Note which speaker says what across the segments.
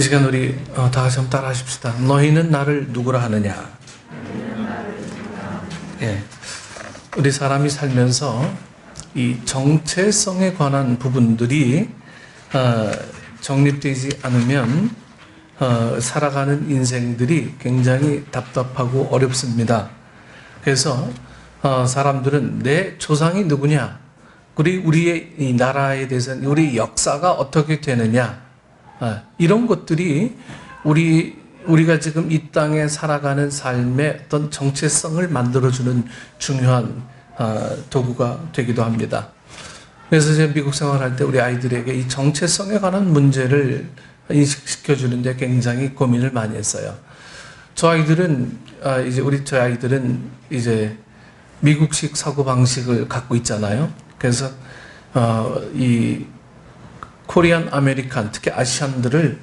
Speaker 1: 시간 우리 다 같이 한번 따라 하십시다. 너희는 나를 누구라 하느냐? 예, 우리 사람이 살면서 이 정체성에 관한 부분들이 정립되지 않으면 살아가는 인생들이 굉장히 답답하고 어렵습니다. 그래서 사람들은 내 조상이 누구냐, 우리의 이 나라에 대해서 우리 역사가 어떻게 되느냐, 이런 것들이 우리가 지금 이 땅에 살아가는 삶의 어떤 정체성을 만들어주는 중요한 도구가 되기도 합니다. 그래서 제가 미국 생활할 때 우리 아이들에게 이 정체성에 관한 문제를 인식시켜주는데 굉장히 고민을 많이 했어요. 저 아이들은 이제 미국식 사고방식을 갖고 있잖아요. 그래서 이 코리안 아메리칸, 특히 아시안들을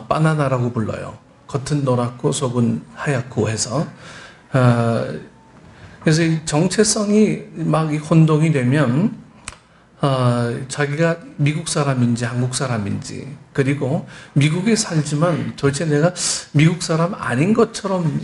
Speaker 1: 바나나라고 불러요. 겉은 노랗고 속은 하얗고 해서 그래서 이 정체성이 막 혼동이 되면 자기가 미국 사람인지 한국 사람인지, 그리고 미국에 살지만 도대체 내가 미국 사람 아닌 것처럼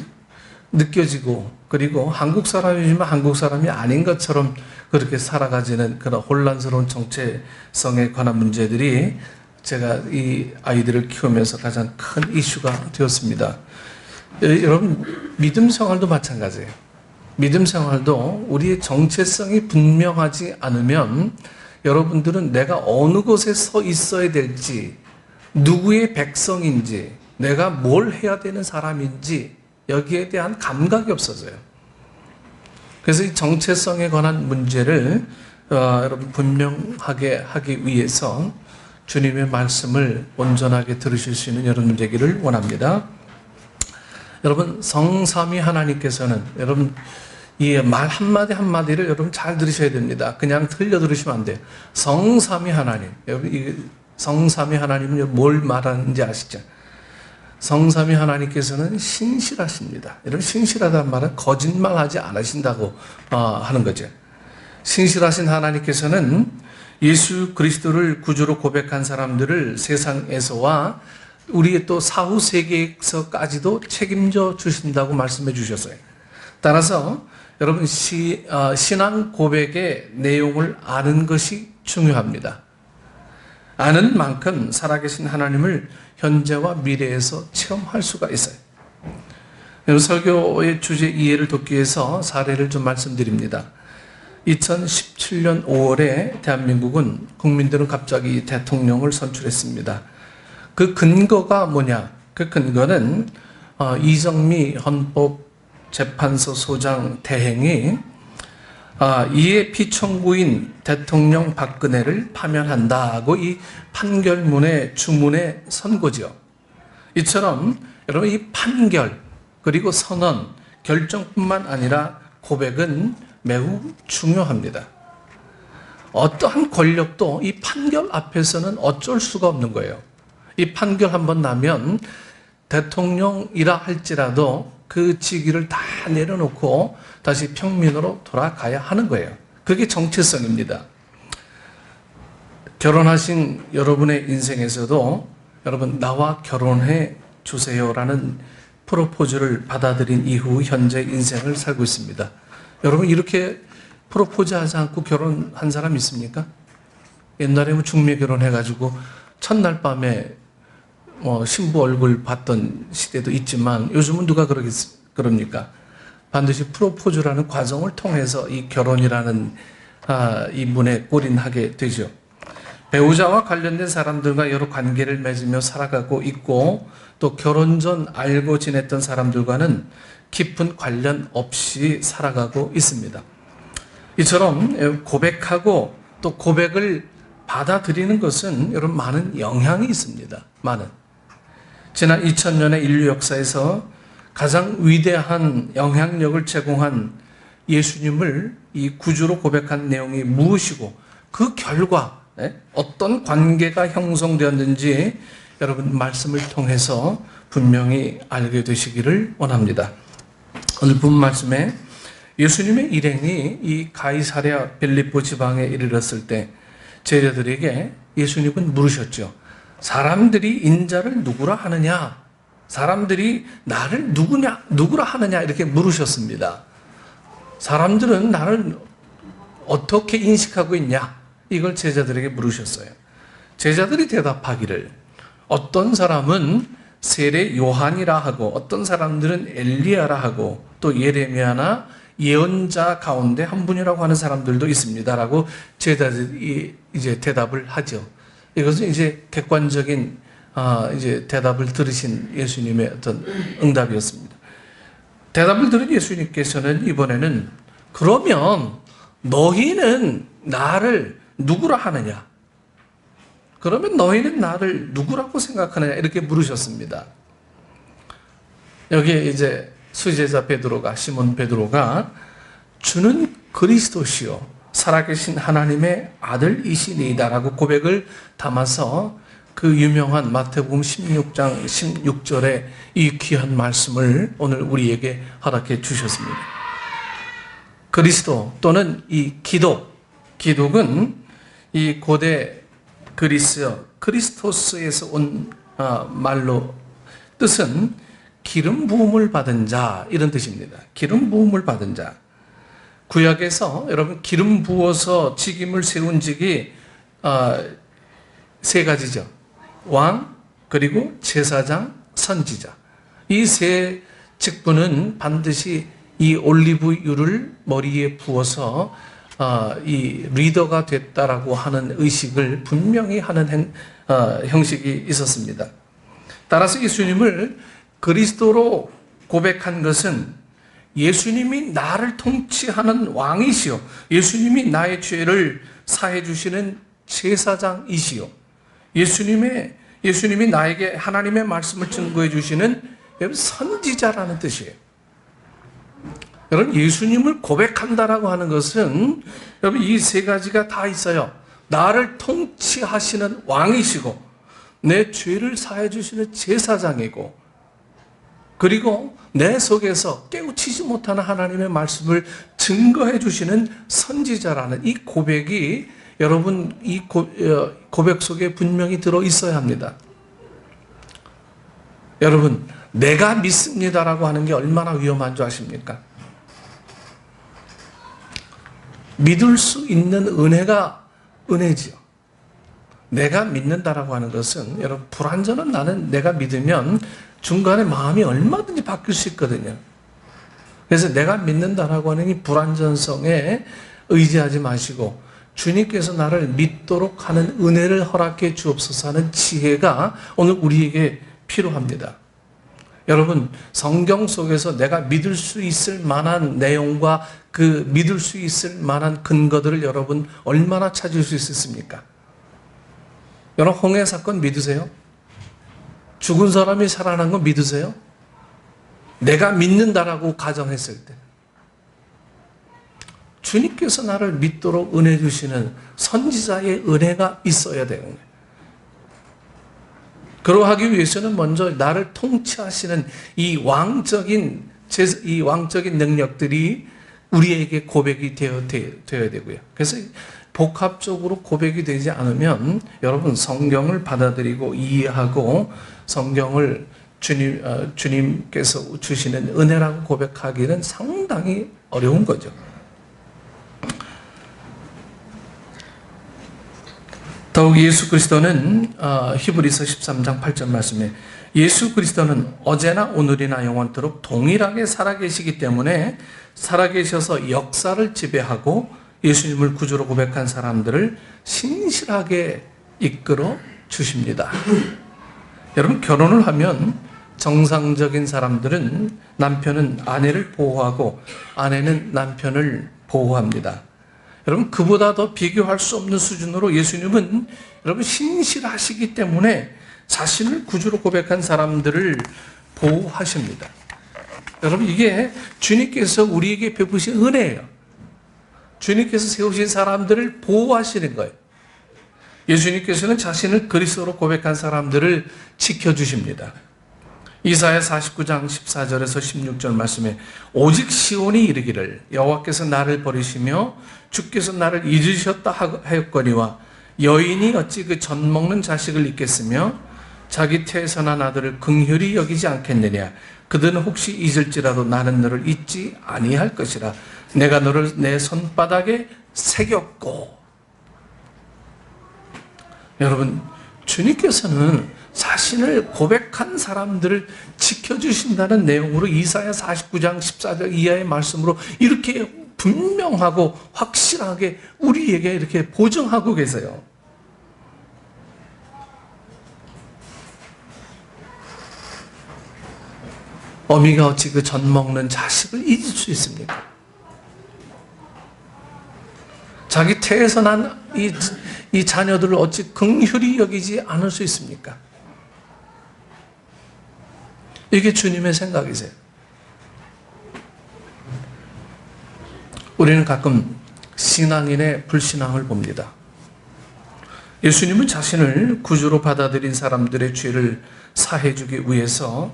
Speaker 1: 느껴지고, 그리고 한국 사람이지만 한국 사람이 아닌 것처럼 그렇게 살아가지는 그런 혼란스러운 정체성에 관한 문제들이 제가 이 아이들을 키우면서 가장 큰 이슈가 되었습니다. 여러분, 믿음 생활도 마찬가지예요. 믿음 생활도 우리의 정체성이 분명하지 않으면 여러분들은 내가 어느 곳에 서 있어야 될지, 누구의 백성인지, 내가 뭘 해야 되는 사람인지 여기에 대한 감각이 없어져요. 그래서 이 정체성에 관한 문제를 여러분 분명하게 하기 위해서 주님의 말씀을 온전하게 들으실 수 있는 여러분 되기를 원합니다. 여러분, 성삼위 하나님께서는, 여러분 이 말 한마디 한마디를 여러분 잘 들으셔야 됩니다. 그냥 틀려 들으시면 안 돼요. 성삼위 하나님, 여러분 이 성삼위 하나님은 뭘 말하는지 아시죠? 성삼위 하나님께서는 신실하십니다. 여러분, 신실하다는 말은 거짓말하지 않으신다고 하는 거죠. 신실하신 하나님께서는 예수 그리스도를 구주로 고백한 사람들을 세상에서와 우리의 또 사후 세계에서까지도 책임져 주신다고 말씀해 주셨어요. 따라서 여러분, 신앙 고백의 내용을 아는 것이 중요합니다. 아는 만큼 살아계신 하나님을 현재와 미래에서 체험할 수가 있어요. 설교의 주제 이해를 돕기 위해서 사례를 좀 말씀드립니다. 2017년 5월에 대한민국은, 국민들은 갑자기 대통령을 선출했습니다. 그 근거가 뭐냐? 그 근거는 이정미 헌법재판소 소장 대행이 이에 피청구인 대통령 박근혜를 파면한다고 이 판결문의 주문의 선고지요. 이처럼 여러분, 이 판결 그리고 선언, 결정뿐만 아니라 고백은 매우 중요합니다. 어떠한 권력도 이 판결 앞에서는 어쩔 수가 없는 거예요. 이 판결 한번 나면 대통령이라 할지라도 그 직위를 다 내려놓고 다시 평민으로 돌아가야 하는 거예요. 그게 정체성입니다. 결혼하신 여러분의 인생에서도 여러분, 나와 결혼해 주세요라는 프로포즈를 받아들인 이후 현재 인생을 살고 있습니다. 여러분, 이렇게 프로포즈하지 않고 결혼한 사람 있습니까? 옛날에 뭐 중매 결혼해가지고 첫날 밤에 신부 얼굴 봤던 시대도 있지만 요즘은 누가 그럽니까? 반드시 프로포즈라는 과정을 통해서 이 결혼이라는 이 문에 골인하게 되죠. 배우자와 관련된 사람들과 여러 관계를 맺으며 살아가고 있고, 또 결혼 전 알고 지냈던 사람들과는 깊은 관련 없이 살아가고 있습니다. 이처럼 고백하고 또 고백을 받아들이는 것은 여러분 많은 영향이 있습니다. 지난 2000년의 인류 역사에서 가장 위대한 영향력을 제공한 예수님을 이 구주로 고백한 내용이 무엇이고, 그 결과 어떤 관계가 형성되었는지 여러분 말씀을 통해서 분명히 알게 되시기를 원합니다. 오늘 본 말씀에 예수님의 일행이 이 가이사랴 빌립보 지방에 이르렀을 때 제자들에게 예수님은 물으셨죠. 사람들이 인자를 누구라 하느냐? 사람들이 나를 누구라 하느냐? 이렇게 물으셨습니다. 사람들은 나를 어떻게 인식하고 있냐? 이걸 제자들에게 물으셨어요. 제자들이 대답하기를 어떤 사람은 세례 요한이라 하고 어떤 사람들은 엘리야라 하고 또 예레미야나 예언자 가운데 한 분이라고 하는 사람들도 있습니다라고 제자들이 이제 대답을 하죠. 이것은 이제 객관적인 이제 대답을 들으신 예수님의 어떤 응답이었습니다. 대답을 들은 예수님께서는 이번에는 그러면 너희는 나를 누구라 하느냐? 그러면 너희는 나를 누구라고 생각하느냐? 이렇게 물으셨습니다. 여기에 이제 수제자 베드로가, 시몬 베드로가 주는 그리스도시요 살아계신 하나님의 아들이시니이다라고 고백을 담아서 그 유명한 마태복음 16장 16절의 이 귀한 말씀을 오늘 우리에게 허락해 주셨습니다. 그리스도 또는 이 기독은 이 고대 그리스어 크리스토스에서 온 말로 뜻은 기름 부음을 받은 자 이런 뜻입니다. 기름 부음을 받은 자. 구약에서 여러분 기름 부어서 직임을 세운 직이 세 가지죠. 왕, 그리고 제사장, 선지자. 이 세 직분은 반드시 이 올리브유를 머리에 부어서 이 리더가 됐다라고 하는 의식을 분명히 하는 형식이 있었습니다. 따라서 예수님을 그리스도로 고백한 것은 예수님이 나를 통치하는 왕이시요 예수님이 나의 죄를 사해 주시는 제사장이시요 예수님이 나에게 하나님의 말씀을 증거해 주시는 선지자라는 뜻이에요. 여러분 예수님을 고백한다라고 하는 것은 여러분 이 세 가지가 다 있어요. 나를 통치하시는 왕이시고 내 죄를 사해 주시는 제사장이고 그리고 내 속에서 깨우치지 못하는 하나님의 말씀을 증거해 주시는 선지자라는 이 고백이 여러분 이 고백 속에 분명히 들어 있어야 합니다. 여러분 내가 믿습니다라고 하는 게 얼마나 위험한 줄 아십니까? 믿을 수 있는 은혜가 은혜지요. 내가 믿는다라고 하는 것은 여러분 불완전한 나는 내가 믿으면 중간에 마음이 얼마든지 바뀔 수 있거든요. 그래서 내가 믿는다라고 하는 이 불완전성에 의지하지 마시고 주님께서 나를 믿도록 하는 은혜를 허락해 주옵소서 하는 지혜가 오늘 우리에게 필요합니다. 여러분 성경 속에서 내가 믿을 수 있을 만한 내용과 그 믿을 수 있을 만한 근거들을 여러분 얼마나 찾을 수 있습니까? 여러분 홍해 사건 믿으세요? 죽은 사람이 살아난 거 믿으세요? 내가 믿는다라고 가정했을 때 주님께서 나를 믿도록 은혜 주시는 선지자의 은혜가 있어야 되는 거예요. 그러하기 위해서는 먼저 나를 통치하시는 이 왕적인 능력들이 우리에게 고백이 되어야 되고요. 그래서 복합적으로 고백이 되지 않으면 여러분 성경을 받아들이고 이해하고 성경을 주님께서 주시는 은혜라고 고백하기는 상당히 어려운 거죠. 더욱 예수 그리스도는 히브리서 13장 8절 말씀에 예수 그리스도는 어제나 오늘이나 영원토록 동일하게 살아계시기 때문에 살아계셔서 역사를 지배하고 예수님을 구주로 고백한 사람들을 신실하게 이끌어 주십니다. 여러분 결혼을 하면 정상적인 사람들은 남편은 아내를 보호하고 아내는 남편을 보호합니다. 여러분 그보다 더 비교할 수 없는 수준으로 예수님은 여러분 신실하시기 때문에 자신을 구주로 고백한 사람들을 보호하십니다. 여러분 이게 주님께서 우리에게 베푸신 은혜예요. 주님께서 세우신 사람들을 보호하시는 거예요. 예수님께서는 자신을 그리스도로 고백한 사람들을 지켜주십니다. 이사야 49장 14절에서 16절 말씀에 오직 시온이 이르기를 여호와께서 나를 버리시며 주께서 나를 잊으셨다 하였거니와 여인이 어찌 그 젖 먹는 자식을 잊겠으며 자기 태에서 난 아들을 긍휼히 여기지 않겠느냐. 그들은 혹시 잊을지라도 나는 너를 잊지 아니할 것이라. 내가 너를 내 손바닥에 새겼고. 여러분, 주님께서는 자신을 고백한 사람들을 지켜주신다는 내용으로 이사야 49장 14절 이하의 말씀으로 이렇게 분명하고 확실하게 우리에게 이렇게 보증하고 계세요. 어미가 어찌 그 젖 먹는 자식을 잊을 수 있습니까? 자기 태에서 난 이 자녀들을 어찌 긍휼히 여기지 않을 수 있습니까? 이게 주님의 생각이세요. 우리는 가끔 신앙인의 불신앙을 봅니다. 예수님은 자신을 구주로 받아들인 사람들의 죄를 사해주기 위해서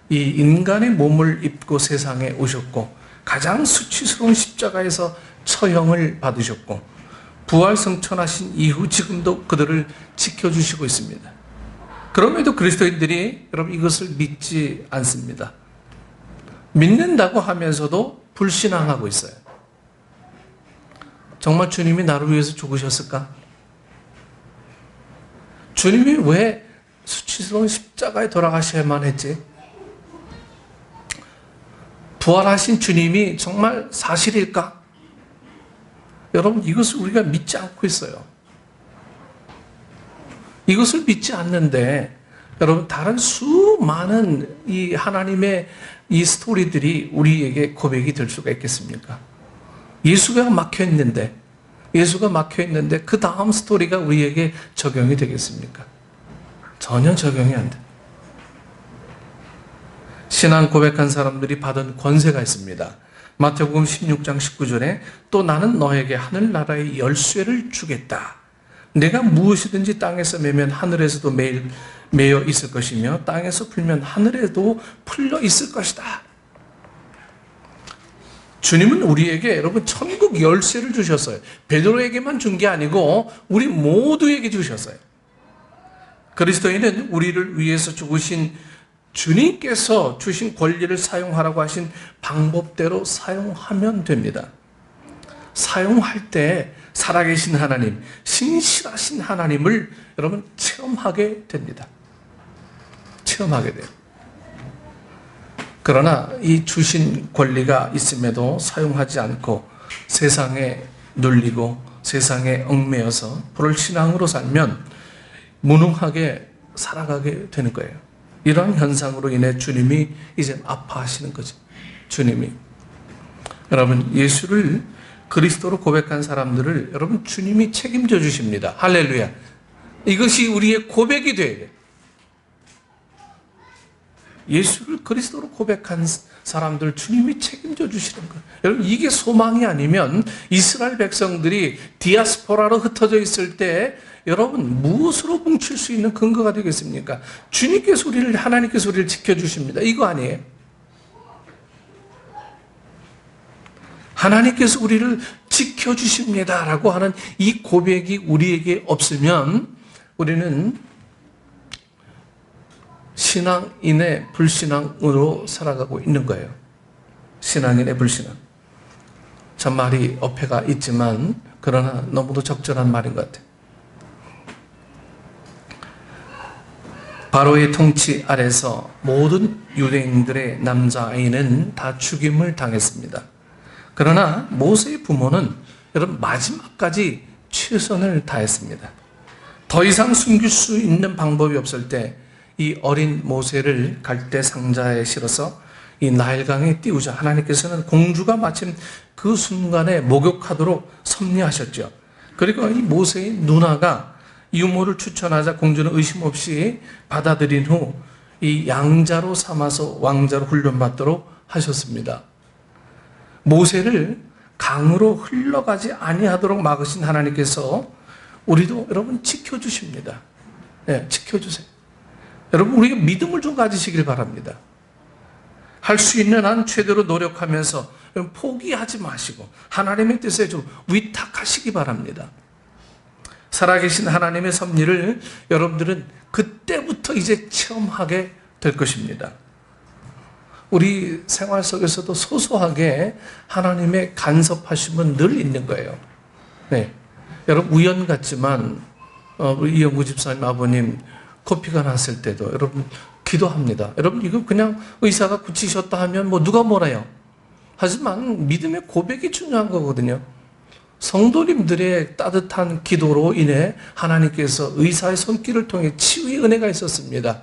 Speaker 1: 이 인간의 몸을 입고 세상에 오셨고 가장 수치스러운 십자가에서 처형을 받으셨고 부활 승천하신 이후 지금도 그들을 지켜주시고 있습니다. 그럼에도 그리스도인들이 여러분 이것을 믿지 않습니다. 믿는다고 하면서도 불신앙하고 있어요. 정말 주님이 나를 위해서 죽으셨을까? 주님이 왜 수치스러운 십자가에 돌아가셔야만 했지? 부활하신 주님이 정말 사실일까? 여러분, 이것을 우리가 믿지 않고 있어요. 이것을 믿지 않는데 여러분, 다른 수많은 이 하나님의 이 스토리들이 우리에게 고백이 될 수가 있겠습니까? 예수가 막혀 있는데 그 다음 스토리가 우리에게 적용이 되겠습니까? 전혀 적용이 안 돼. 신앙 고백한 사람들이 받은 권세가 있습니다. 마태복음 16장 19절에 또 나는 너에게 하늘나라의 열쇠를 주겠다. 내가 무엇이든지 땅에서 매면 하늘에서도 매일 매여 있을 것이며 땅에서 풀면 하늘에도 풀려 있을 것이다. 주님은 우리에게 여러분 천국 열쇠를 주셨어요. 베드로에게만 준 게 아니고 우리 모두에게 주셨어요. 그리스도인은 우리를 위해서 죽으신 주님께서 주신 권리를 사용하라고 하신 방법대로 사용하면 됩니다. 사용할 때 살아계신 하나님, 신실하신 하나님을 여러분 체험하게 됩니다. 체험하게 돼요. 그러나 이 주신 권리가 있음에도 사용하지 않고 세상에 눌리고 세상에 얽매여서 불신앙으로 살면 무능하게 살아가게 되는 거예요. 이러한 현상으로 인해 주님이 이제 아파하시는 거죠. 주님이. 여러분, 예수를 그리스도로 고백한 사람들을 여러분 주님이 책임져 주십니다. 할렐루야. 이것이 우리의 고백이 돼야 돼요. 예수를 그리스도로 고백한 사람들 주님이 책임져 주시는 거예요. 여러분, 이게 소망이 아니면 이스라엘 백성들이 디아스포라로 흩어져 있을 때 여러분 무엇으로 뭉칠 수 있는 근거가 되겠습니까? 주님께서 우리를, 하나님께서 우리를 지켜주십니다. 이거 아니에요? 하나님께서 우리를 지켜주십니다 라고 하는 이 고백이 우리에게 없으면 우리는 신앙인의 불신앙으로 살아가고 있는 거예요. 신앙인의 불신앙. 참 말이 어폐가 있지만 그러나 너무도 적절한 말인 것 같아요. 바로의 통치 아래서 모든 유대인들의 남자아이는 다 죽임을 당했습니다. 그러나 모세의 부모는 여러분 마지막까지 최선을 다했습니다. 더 이상 숨길 수 있는 방법이 없을 때 이 어린 모세를 갈대 상자에 실어서 이 나일강에 띄우자 하나님께서는 공주가 마침 그 순간에 목욕하도록 섭리하셨죠. 그리고 이 모세의 누나가 유모를 추천하자 공주는 의심 없이 받아들인 후 이 양자로 삼아서 왕자로 훈련받도록 하셨습니다. 모세를 강으로 흘러가지 아니하도록 막으신 하나님께서 우리도 여러분 지켜주십니다. 네, 지켜주세요. 여러분, 우리가 믿음을 좀 가지시길 바랍니다. 할 수 있는 한 최대로 노력하면서 포기하지 마시고 하나님의 뜻에 좀 위탁하시기 바랍니다. 살아계신 하나님의 섭리를 여러분들은 그때부터 이제 체험하게 될 것입니다. 우리 생활 속에서도 소소하게 하나님의 간섭하심은 늘 있는 거예요. 네. 여러분, 우연 같지만, 우리 이영구 집사님 아버님 코피가 났을 때도 여러분 기도합니다. 여러분, 이거 그냥 의사가 굳히셨다 하면 뭐 누가 뭐라요. 하지만 믿음의 고백이 중요한 거거든요. 성도님들의 따뜻한 기도로 인해 하나님께서 의사의 손길을 통해 치유의 은혜가 있었습니다.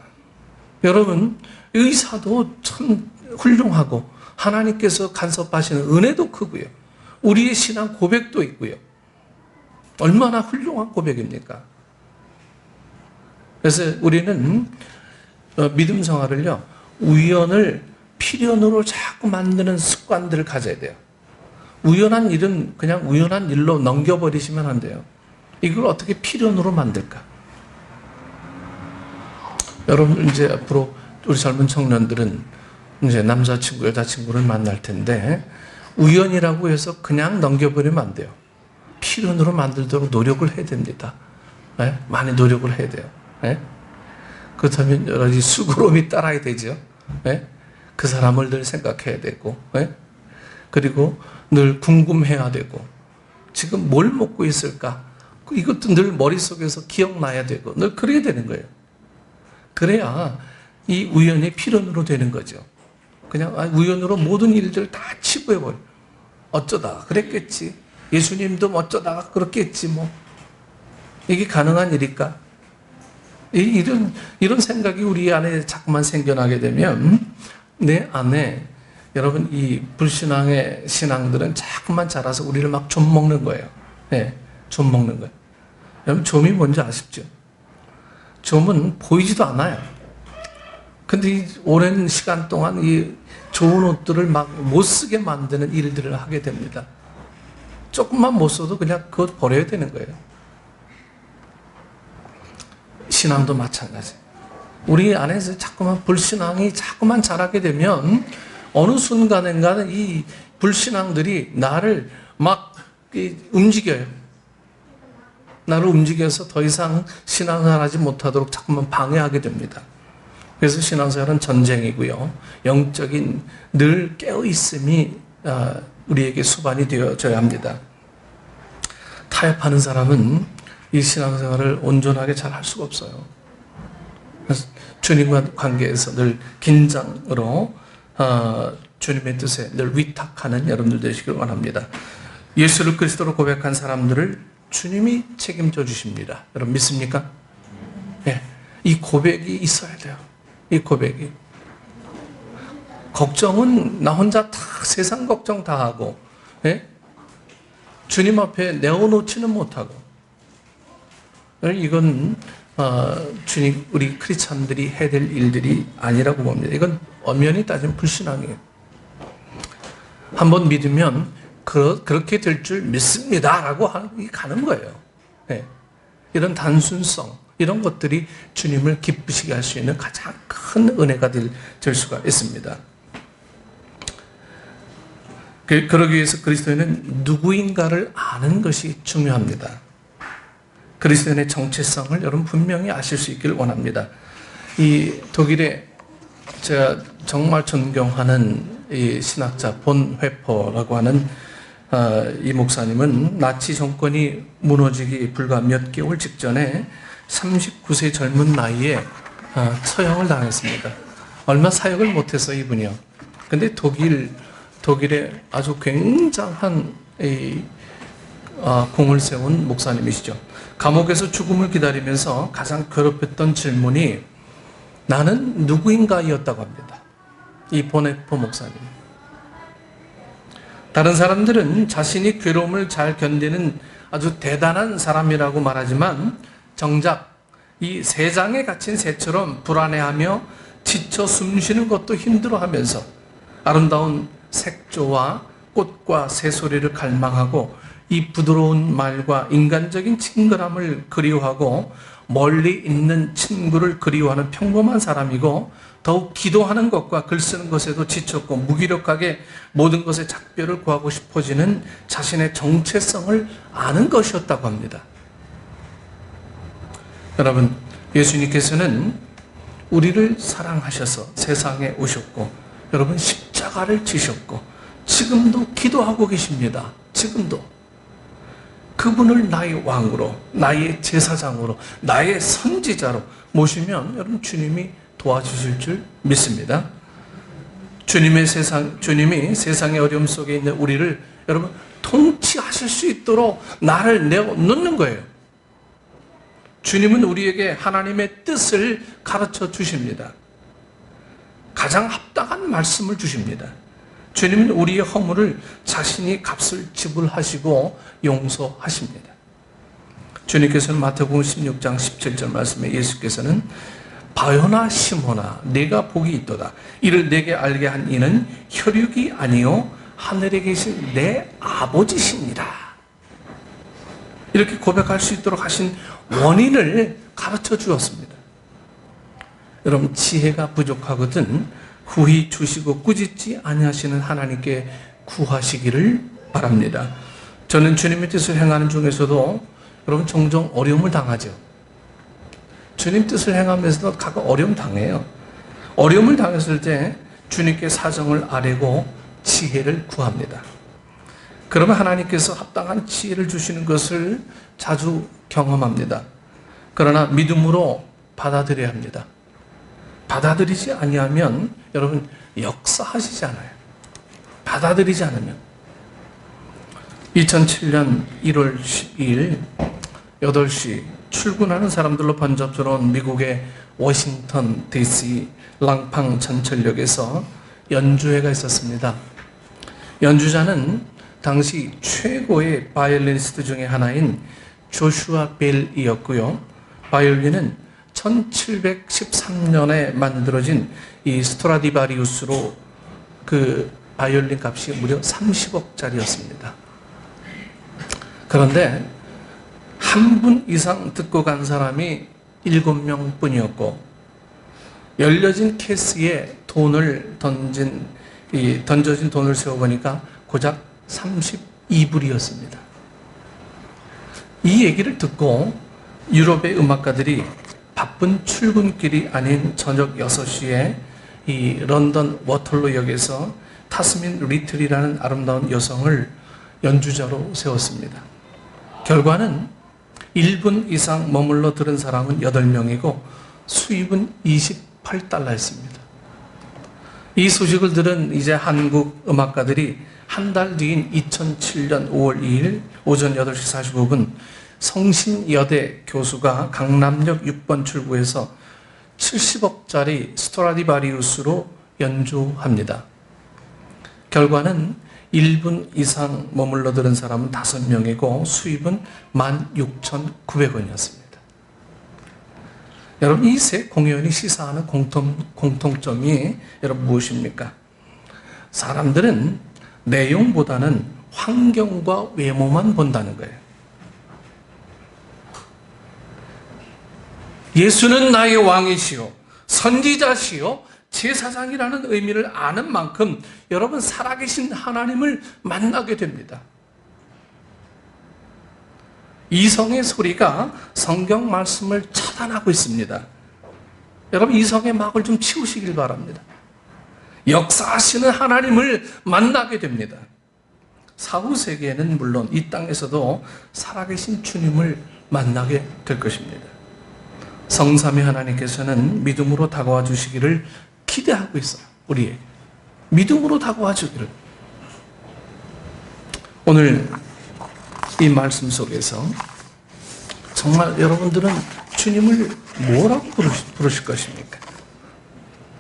Speaker 1: 여러분, 의사도 참 훌륭하고 하나님께서 간섭하시는 은혜도 크고요. 우리의 신앙 고백도 있고요. 얼마나 훌륭한 고백입니까? 그래서 우리는 믿음 생활을요, 우연을 필연으로 자꾸 만드는 습관들을 가져야 돼요. 우연한 일은 그냥 우연한 일로 넘겨버리시면 안 돼요. 이걸 어떻게 필연으로 만들까? 여러분, 이제 앞으로 우리 젊은 청년들은 이제 남자친구, 여자친구를 만날 텐데, 우연이라고 해서 그냥 넘겨버리면 안 돼요. 필연으로 만들도록 노력을 해야 됩니다. 네? 많이 노력을 해야 돼요. 네? 그렇다면 여러 가지 수고로움이 따라야 되죠. 네? 그 사람을 늘 생각해야 되고, 네? 그리고 늘 궁금해야 되고, 지금 뭘 먹고 있을까? 이것도 늘 머릿속에서 기억나야 되고, 늘 그래야 되는 거예요. 그래야 이 우연이 필연으로 되는 거죠. 그냥 우연으로 모든 일들을 다 치부해버려. 어쩌다가 그랬겠지. 예수님도 어쩌다가 그렇겠지 뭐. 이게 가능한 일일까? 이런 생각이 우리 안에 자꾸만 생겨나게 되면 내 안에 여러분 이 불신앙의 신앙들은 자꾸만 자라서 우리를 막 좀먹는 거예요. 네, 좀먹는 거예요. 여러분 좀이 뭔지 아십죠? 좀은 보이지도 않아요. 근데 이 오랜 시간 동안 이 좋은 옷들을 막 못 쓰게 만드는 일들을 하게 됩니다. 조금만 못 써도 그냥 그것 버려야 되는 거예요. 신앙도 마찬가지. 우리 안에서 자꾸만 불신앙이 자꾸만 자라게 되면 어느 순간인가는 이 불신앙들이 나를 막 움직여요. 나를 움직여서 더 이상 신앙생활하지 못하도록 자꾸만 방해하게 됩니다. 그래서 신앙생활은 전쟁이고요. 영적인 늘 깨어있음이 우리에게 수반이 되어져야 합니다. 타협하는 사람은 이 신앙생활을 온전하게 잘 할 수가 없어요. 그래서 주님과 관계에서 늘 긴장으로 주님의 뜻에 늘 위탁하는 여러분들 되시길 원합니다. 예수를 그리스도로 고백한 사람들을 주님이 책임져 주십니다. 여러분 믿습니까? 네. 이 고백이 있어야 돼요. 이 고백이. 걱정은 나 혼자 다 세상 걱정 다 하고, 네? 주님 앞에 내어놓지는 못하고, 이건 주님 우리 크리스찬들이 해야 될 일들이 아니라고 봅니다. 이건 엄연히 따지면 불신앙이에요. 한번 믿으면 그렇게 될 줄 믿습니다라고 가는 거예요. 네. 이런 단순성, 이런 것들이 주님을 기쁘시게 할 수 있는 가장 큰 은혜가 될 수가 있습니다. 그러기 위해서 그리스도인은 누구인가를 아는 것이 중요합니다. 그리스도인의 정체성을 여러분 분명히 아실 수 있기를 원합니다. 이 독일의 제가 정말 존경하는 이 신학자 본 회퍼라고 하는 이 목사님은 나치 정권이 무너지기 불과 몇 개월 직전에 39세 젊은 나이에 처형을 당했습니다. 얼마 사역을 못해서 이분이요. 근데 독일의 아주 굉장한 공을 세운 목사님이시죠. 감옥에서 죽음을 기다리면서 가장 괴롭혔던 질문이 나는 누구인가였다고 합니다. 이 보네포 목사님. 다른 사람들은 자신이 괴로움을 잘 견디는 아주 대단한 사람이라고 말하지만 정작 이 새장에 갇힌 새처럼 불안해하며 지쳐 숨쉬는 것도 힘들어하면서 아름다운 색조와 꽃과 새소리를 갈망하고 이 부드러운 말과 인간적인 친근함을 그리워하고 멀리 있는 친구를 그리워하는 평범한 사람이고 더욱 기도하는 것과 글 쓰는 것에도 지쳤고 무기력하게 모든 것에 작별을 구하고 싶어지는 자신의 정체성을 아는 것이었다고 합니다. 여러분, 예수님께서는 우리를 사랑하셔서 세상에 오셨고, 여러분 십자가를 지셨고, 지금도 기도하고 계십니다. 지금도. 그분을 나의 왕으로, 나의 제사장으로, 나의 선지자로 모시면 여러분 주님이 도와주실 줄 믿습니다. 주님이 세상의 어려움 속에 있는 우리를 여러분 통치하실 수 있도록 나를 내어놓는 거예요. 주님은 우리에게 하나님의 뜻을 가르쳐 주십니다. 가장 합당한 말씀을 주십니다. 주님은 우리의 허물을 자신이 값을 지불하시고 용서하십니다. 주님께서는 마태복음 16장 17절 말씀에 예수께서는 바요나 시몬아 네가 복이 있도다. 이를 내게 알게 한 이는 혈육이 아니요 하늘에 계신 내 아버지십니다. 이렇게 고백할 수 있도록 하신 원인을 가르쳐 주었습니다. 여러분, 지혜가 부족하거든 후히 주시고 꾸짖지 아니하시는 하나님께 구하시기를 바랍니다. 저는 주님의 뜻을 행하는 중에서도 여러분 종종 어려움을 당하죠. 주님 뜻을 행하면서도 가끔 어려움 당해요. 어려움을 당했을 때 주님께 사정을 아뢰고 지혜를 구합니다. 그러면 하나님께서 합당한 지혜를 주시는 것을 자주 경험합니다. 그러나 믿음으로 받아들여야 합니다. 받아들이지 아니하면 여러분 역사하시지 않아요. 받아들이지 않으면. 2007년 1월 12일 8시 출근하는 사람들로 번잡스러운 미국의 워싱턴 DC 랑팡 전철역에서 연주회가 있었습니다. 연주자는 당시 최고의 바이올리니스트 중에 하나인 조슈아 벨이었고요. 바이올린은 1713년에 만들어진 이 스트라디바리우스로 그 바이올린 값이 무려 30억짜리였습니다. 그런데 한 분 이상 듣고 간 사람이 7명 뿐이었고, 열려진 케이스에 던져진 돈을 세어보니까 고작 32불이었습니다. 이 얘기를 듣고 유럽의 음악가들이 바쁜 출근길이 아닌 저녁 6시에 이 런던 워털로역에서 타스민 리틀이라는 아름다운 여성을 연주자로 세웠습니다. 결과는 1분 이상 머물러 들은 사람은 8명이고 수입은 28달러였습니다. 이 소식을 들은 이제 한국 음악가들이 한 달 뒤인 2007년 5월 2일 오전 8시 45분 성신여대 교수가 강남역 6번 출구에서 70억짜리 스트라디바리우스로 연주합니다. 결과는 1분 이상 머물러 들은 사람은 5명이고 수입은 16,900원이었습니다. 여러분, 이 세 공연이 시사하는 공통점이 여러분 무엇입니까? 사람들은 내용보다는 환경과 외모만 본다는 거예요. 예수는 나의 왕이시요 선지자시요 제사장이라는 의미를 아는 만큼 여러분 살아계신 하나님을 만나게 됩니다. 이성의 소리가 성경 말씀을 차단하고 있습니다. 여러분, 이성의 막을 좀 치우시길 바랍니다. 역사하시는 하나님을 만나게 됩니다. 사후세계에는 물론 이 땅에서도 살아계신 주님을 만나게 될 것입니다. 성삼위 하나님께서는 믿음으로 다가와 주시기를 기대하고 있어요. 우리에게 믿음으로 다가와 주기를. 오늘 이 말씀 속에서 정말 여러분들은 주님을 뭐라고 부르실 것입니까?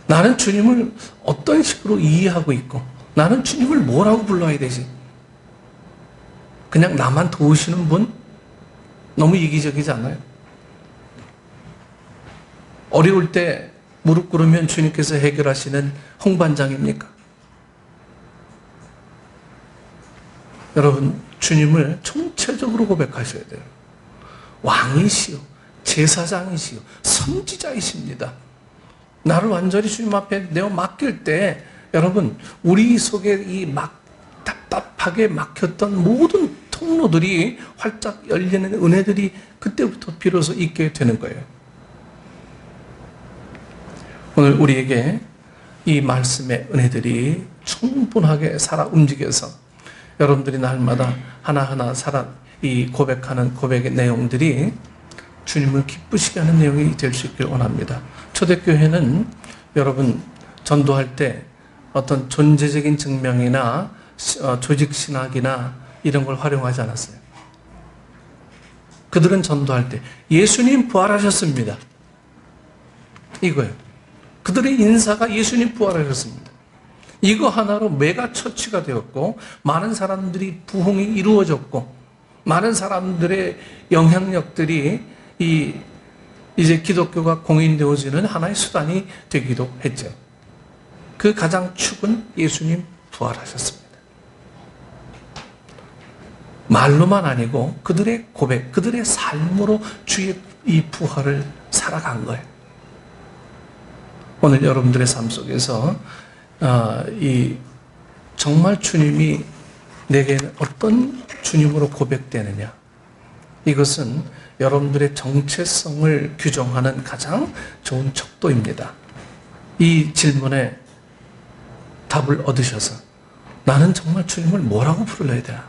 Speaker 1: 나는 주님을 어떤 식으로 이해하고 있고 나는 주님을 뭐라고 불러야 되지? 그냥 나만 도우시는 분? 너무 이기적이지 않아요? 어려울 때 무릎 꿇으면 주님께서 해결하시는 홍반장입니까? 여러분, 주님을 총체적으로 고백하셔야 돼요. 왕이시요, 제사장이시요, 선지자이십니다. 나를 완전히 주님 앞에 내어 맡길 때 여러분, 우리 속에 이 답답하게 막혔던 모든 통로들이 활짝 열리는 은혜들이 그때부터 비로소 있게 되는 거예요. 오늘 우리에게 이 말씀의 은혜들이 충분하게 살아 움직여서 여러분들이 날마다 하나하나 이 고백하는 고백의 내용들이 주님을 기쁘시게 하는 내용이 될 수 있기를 원합니다. 초대교회는 여러분 전도할 때 어떤 존재적인 증명이나 조직신학이나 이런 걸 활용하지 않았어요. 그들은 전도할 때 예수님 부활하셨습니다. 이거예요. 그들의 인사가 예수님 부활하셨습니다. 이거 하나로 메가 처치가 되었고 많은 사람들이 부흥이 이루어졌고 많은 사람들의 영향력들이 이제 기독교가 공인되어지는 하나의 수단이 되기도 했죠. 그 가장 축은 예수님 부활하셨습니다. 말로만 아니고 그들의 고백, 그들의 삶으로 주의 이 부활을 살아간 거예요. 오늘 여러분들의 삶 속에서 정말 주님이 내게 어떤 주님으로 고백되느냐, 이것은 여러분들의 정체성을 규정하는 가장 좋은 척도입니다. 이 질문에 답을 얻으셔서 나는 정말 주님을 뭐라고 불러야 되나?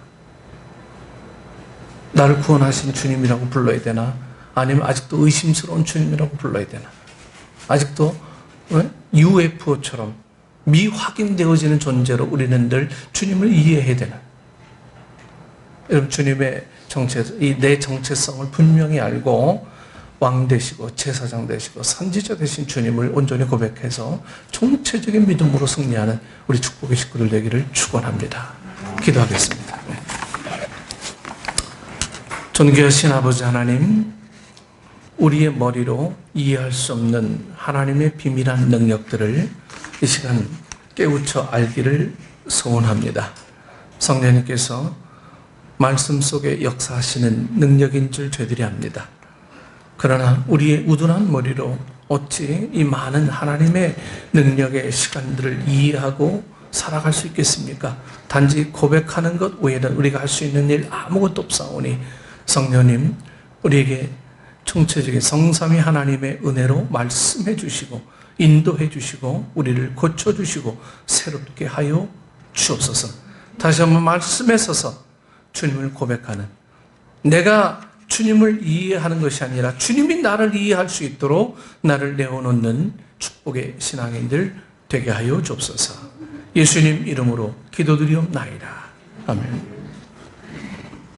Speaker 1: 나를 구원하신 주님이라고 불러야 되나? 아니면 아직도 의심스러운 주님이라고 불러야 되나? 아직도 UFO처럼 미확인되어지는 존재로 우리는 늘 주님을 이해해야 되나? 여러분, 주님의 내 정체성을 분명히 알고 왕 되시고 제사장 되시고 선지자 되신 주님을 온전히 고백해서 총체적인 믿음으로 승리하는 우리 축복의 식구들 되기를 축원합니다. 기도하겠습니다. 네. 존귀하신 아버지 하나님, 우리의 머리로 이해할 수 없는 하나님의 비밀한 능력들을 이 시간 깨우쳐 알기를 소원합니다. 성령님께서 말씀 속에 역사하시는 능력인 줄 되드려 합니다. 그러나 우리의 우둔한 머리로 어찌 이 많은 하나님의 능력의 시간들을 이해하고 살아갈 수 있겠습니까? 단지 고백하는 것 외에는 우리가 할 수 있는 일 아무것도 없사오니 성령님, 우리에게 총체적인 성삼위 하나님의 은혜로 말씀해 주시고 인도해 주시고 우리를 고쳐주시고 새롭게 하여 주옵소서. 다시 한번 말씀에 서서 주님을 고백하는, 내가 주님을 이해하는 것이 아니라 주님이 나를 이해할 수 있도록 나를 내어놓는 축복의 신앙인들 되게 하여 주옵소서. 예수님 이름으로 기도드리옵나이다. 아멘.